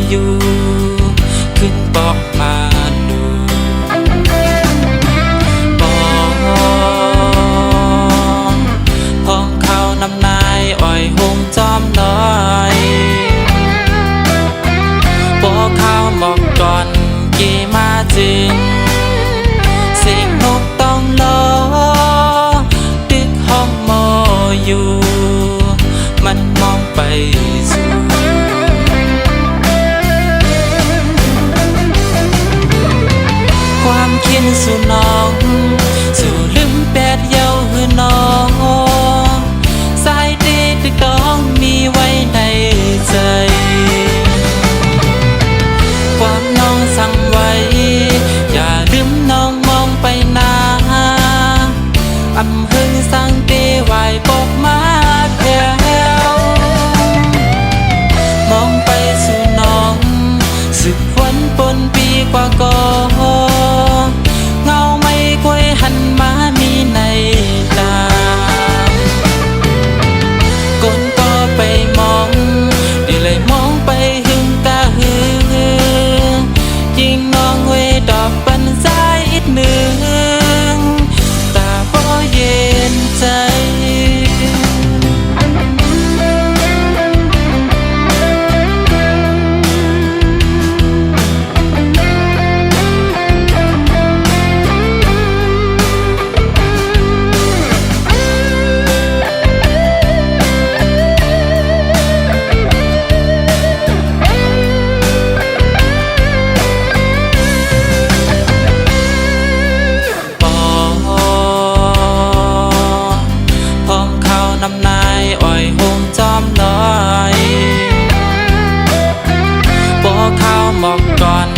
อยู่ขึ้นบอกมาดูบอกพ้องเขานำนายอ่อยหงจอมน้อยบอกเขาบอกก่อนกี่มาจริงสิ่งนกต้องรอตึกห้องมออยู่มันมองไปสู่ความคิดสู่น้องสู่ลืมแปดเย้าหือน้องสายดีตึกต้องมีไว้ในใจความน้องสั่งไว้อย่าลืมน้องมองไปหน้าอำหึงสั่งตีไหวบอกมาแก้วมองไปสู่น้องสึกวันปนปีกว่าก่อนเงาไม่กล้วยหันมามีในตากนก็ไปมองดีเลยมองไปหึงตาหึงยิ่งน้องเวดอกปันสายอีกหนึ่งตาบ่เย็นใจนำนายอ่อยหงจอมน้อยบอกเขาบอกก่อน